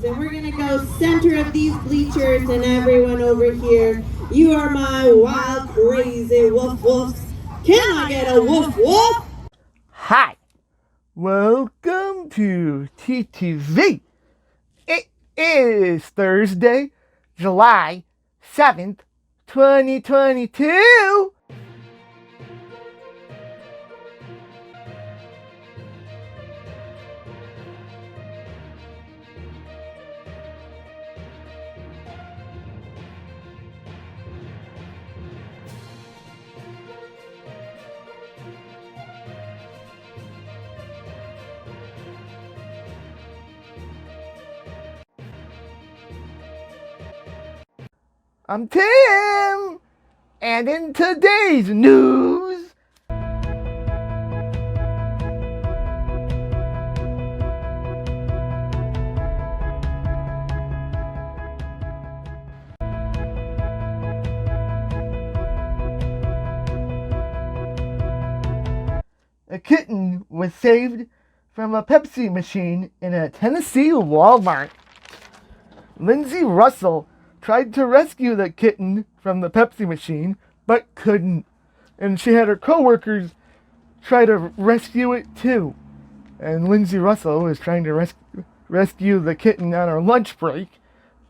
And we're going to go center of these bleachers and everyone over here. You are my wild, crazy woof woofs. Can I get a woof woof? Hi, welcome to TTV. It is Thursday, July 7th, 2022. I'm Tim, and in today's news, a kitten was saved from a Pepsi machine in a Tennessee Wal-Mart. Lindsay Russell tried to rescue the kitten from the Pepsi machine, but couldn't. And she had her co-workers try to rescue it too. And Lindsay Russell was trying to rescue the kitten on her lunch break,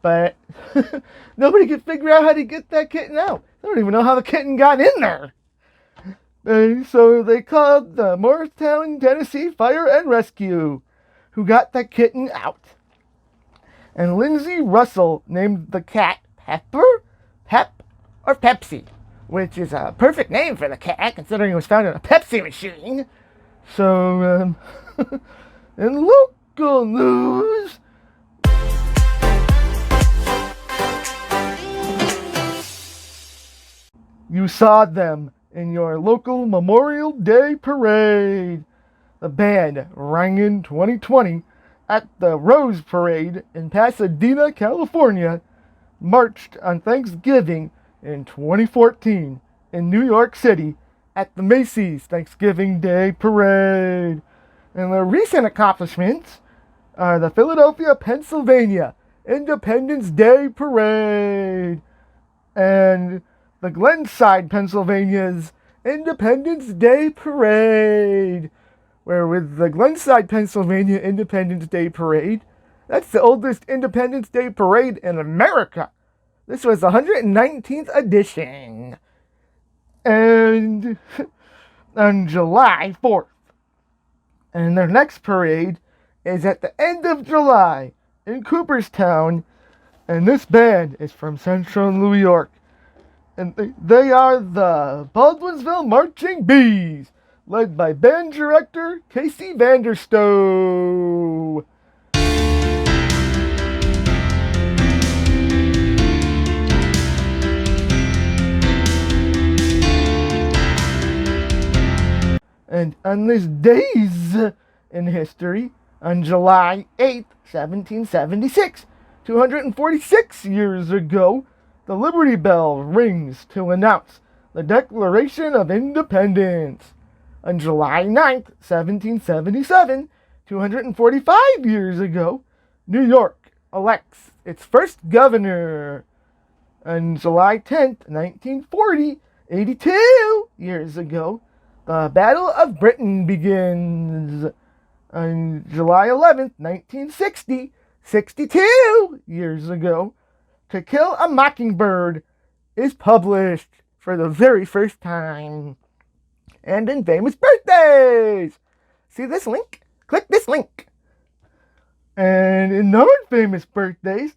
but nobody could figure out how to get that kitten out. They don't even know how the kitten got in there. And so they called the Morristown, Tennessee Fire and Rescue, who got the kitten out. And Lindsay Russell named the cat Pepper, Pep, or Pepsi, which is a perfect name for the cat, considering it was found in a Pepsi machine. So, in local news, you saw them in your local Memorial Day parade. The band rang in 2020 at the Rose Parade in Pasadena, California, marched on Thanksgiving in 2014 in New York City at the Macy's Thanksgiving Day Parade. And their recent accomplishments are the Philadelphia, Pennsylvania Independence Day Parade and the Glenside, Pennsylvania's Independence Day Parade, where with the Glenside, Pennsylvania Independence Day Parade, that's the oldest Independence Day parade in America. This was the 119th edition. And on July 4th. And their next parade is at the end of July in Cooperstown. And this band is from Central New York. And they are the Baldwinsville Marching Bees, led by band director Casey Vanderstowe. And on this days in history, on July 8th, 1776, 246 years ago, the Liberty Bell rings to announce the Declaration of Independence. On July 9th, 1777, 245 years ago, New York elects its first governor. On July 10th, 1940, 82 years ago, the Battle of Britain begins. On July 11th, 1960, 62 years ago, To Kill a Mockingbird is published for the very first time. And in famous birthdays, see this link? Click this link. And in non-famous birthdays,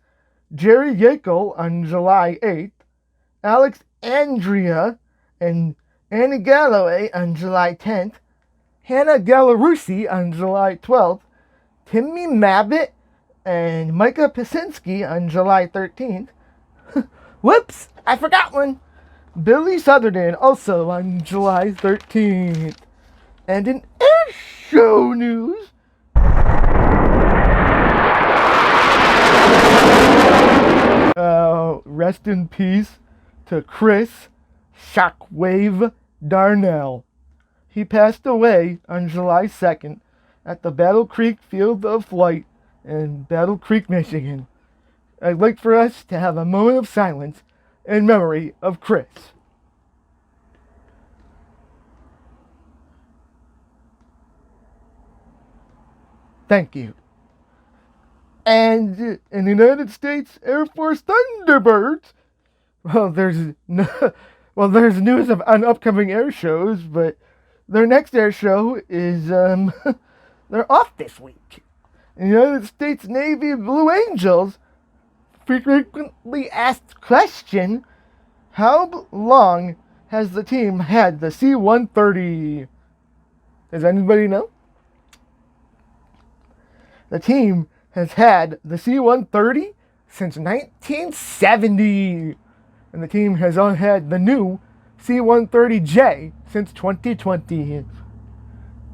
Jerry Yakel on July 8th, Alex Andrea and Annie Galloway on July 10th, Hannah Galarussi on July 12th, Timmy Mabbitt and Micah Pasinski on July 13th. Whoops, I forgot one. Billy Southerden also on July 13th. And in air show news, rest in peace to Chris Shockwave Darnell. He passed away on July 2nd at the Battle Creek Field of Flight in Battle Creek, Michigan. I'd like for us to have a moment of silence in memory of Chris. Thank you. And in the United States Air Force Thunderbirds, there's news on upcoming air shows, but their next air show is they're off this week. In the United States Navy Blue Angels, frequently asked question: how long has the team had the C-130? Does anybody know? The team has had the C-130 since 1970. And the team has had the new C-130J since 2020.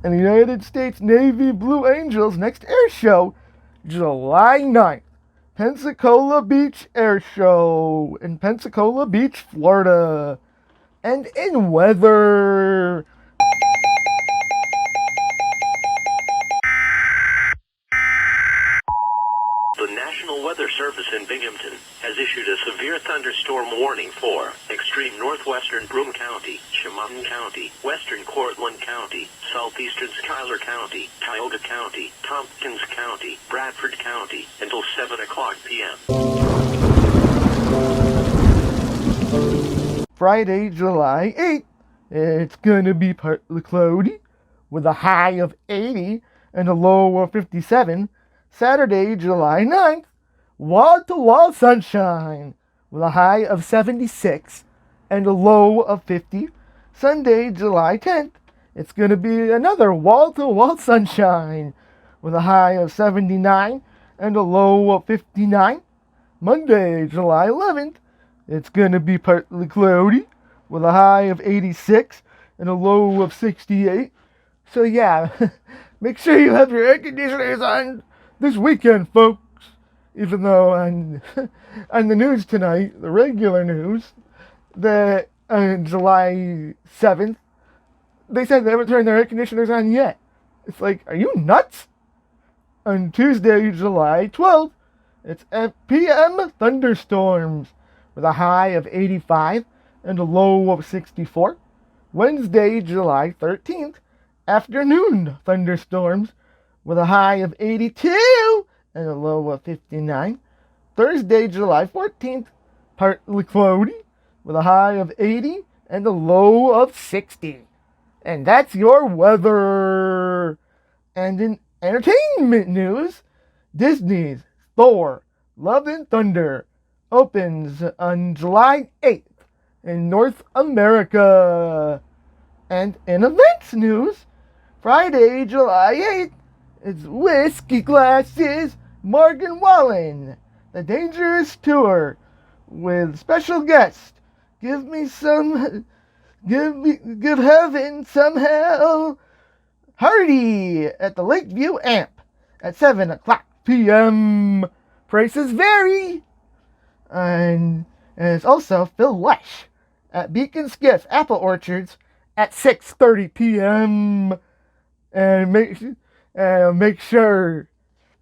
And the United States Navy Blue Angels next air show, July 9th, Pensacola Beach Air Show in Pensacola Beach, Florida. And in weather, the National Weather Service in Binghamton has issued a severe thunderstorm warning for extreme northwestern Broome County, Chemung County, western Cortland County, southeastern Schuyler County, Tioga County, Tompkins County, Bradford County, until 7 o'clock p.m. Friday, July 8th, it's going to be partly cloudy with a high of 80 and a low of 57. Saturday, July 9th, wall-to-wall sunshine with a high of 76 and a low of 50. Sunday, July 10th, it's going to be another wall-to-wall sunshine with a high of 79 and a low of 59. Monday, July 11th, it's going to be partly cloudy with a high of 86 and a low of 68. So yeah, make sure you have your air conditioners on this weekend, folks. Even though on the news tonight, the regular news, that on July 7th, they said they haven't turned their air conditioners on yet. It's like, are you nuts? On Tuesday, July 12th, it's PM thunderstorms with a high of 85 and a low of 64. Wednesday, July 13th, afternoon thunderstorms with a high of 82 and a low of 59. Thursday, July 14th, partly cloudy with a high of 80 and a low of 60. And that's your weather. And in entertainment news, Disney's Thor: Love and Thunder opens on July 8th in North America. And in events news, Friday, July 8th, it's Whiskey Glasses Morgan Wallen, The Dangerous Tour, with special guest, Give Heaven Somehow, Hardy at the Lakeview Amp at 7 o'clock p.m. Prices vary. And it's also Phil Lesh at Beacon Skiff Apple Orchards at 6:30 p.m. And make sure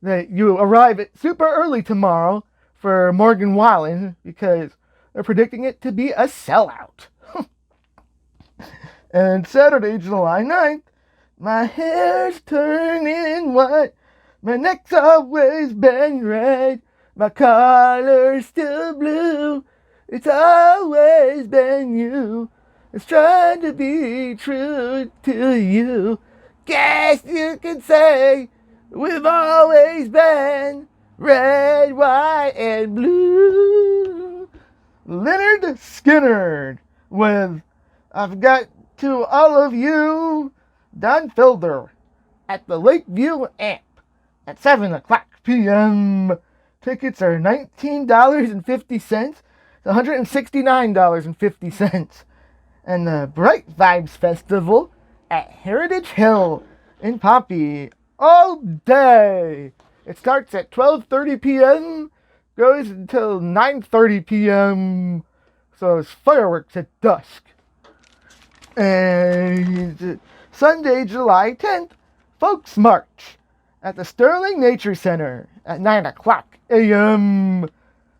that you arrive at super early tomorrow for Morgan Wallen, because they're predicting it to be a sellout. And Saturday, July 9th, my hair's turning white, my neck's always been red, my collar's still blue, it's always been you, it's trying to be true to you. Guess you could say we've always been red, white, and blue. Leonard Skinner with I've Got to All of You, Don Felder at the Lakeview Amp at 7 o'clock p.m. Tickets are $19.50 to $169.50. And the Bright Vibes Festival at Heritage Hill in Pompey all day. It starts at 12:30 p.m., goes until 9:30 p.m., so it's fireworks at dusk. And Sunday, July 10th, Folks March at the Sterling Nature Center at 9 o'clock a.m.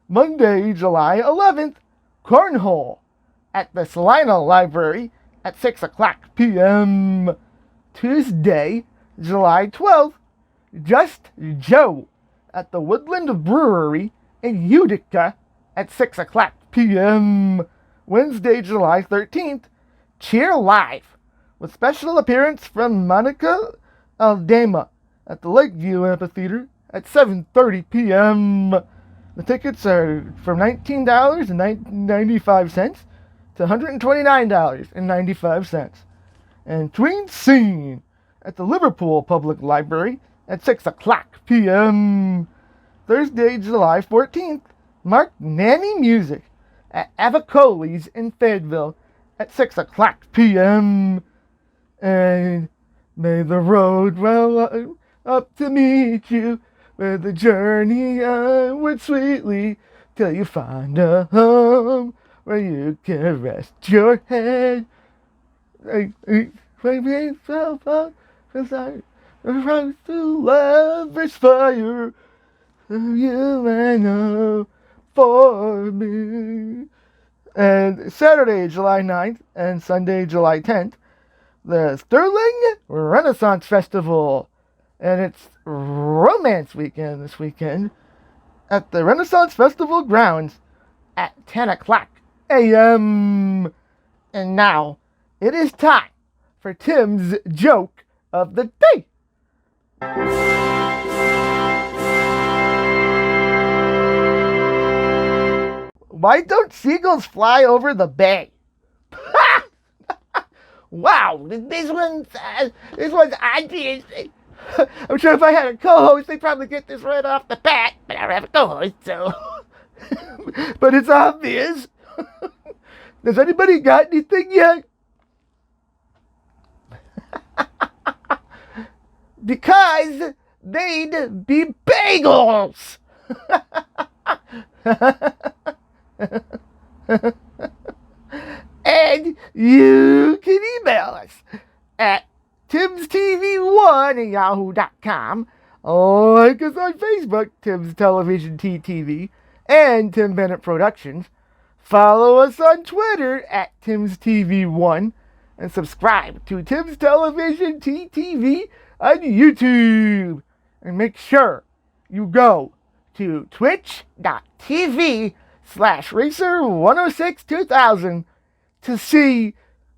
Monday, July 11th, Cornhole at the Salina Library at 6 o'clock p.m. Tuesday, July 12th, Just Joe at the Woodland Brewery in Utica at 6 o'clock p.m. Wednesday, July 13th, Cheer Live with special appearance from Monica Aldama at the Lakeview Amphitheater at 7:30 p.m. The tickets are from $19.95 to $129.95. And Tween Scene at the Liverpool Public Library at 6 o'clock p.m. Thursday, July 14th, Mark Nanny Music at Avicoli's in Fayetteville at 6 o'clock p.m. And may the road well up to meet you, with the journey onward sweetly, till you find a home where you can rest your head. To lover's fire, you and I for me. And Saturday, July 9th and Sunday, July 10th, the Sterling Renaissance Festival. And it's Romance Weekend this weekend at the Renaissance Festival grounds at 10 o'clock a.m. And now it is time for Tim's joke of the day. Why don't seagulls fly over the bay? Wow, this one's obvious. I'm sure if I had a co-host, they'd probably get this right off the bat, but I don't have a co-host, so. But it's obvious. Has anybody got anything yet? Because they'd be bagels. And you can email us at timstv1@yahoo.com. Like us on Facebook, Tim's Television TTV, and Tim Bennett Productions. Follow us on Twitter at TimsTV1, and subscribe to Tim's Television TTV on YouTube. And make sure you go to twitch.tv/Racer1062000 to see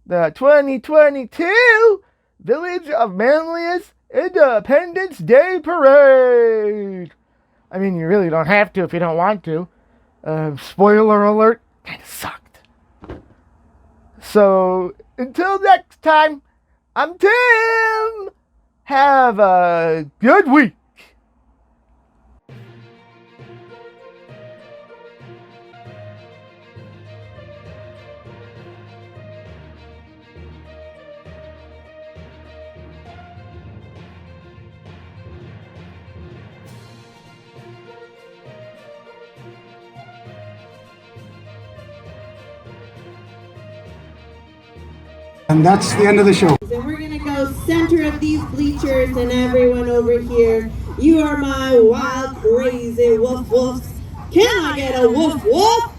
the 2022 Village of Manlius Independence Day Parade. I mean, you really don't have to if you don't want to. Spoiler alert, kind of sucked. So, until next time, I'm Tim. Have a good week. And that's the end of the show. And we're going to go center of these bleachers, and everyone over here, you are my wild, crazy woof woofs. Can I get a woof woof?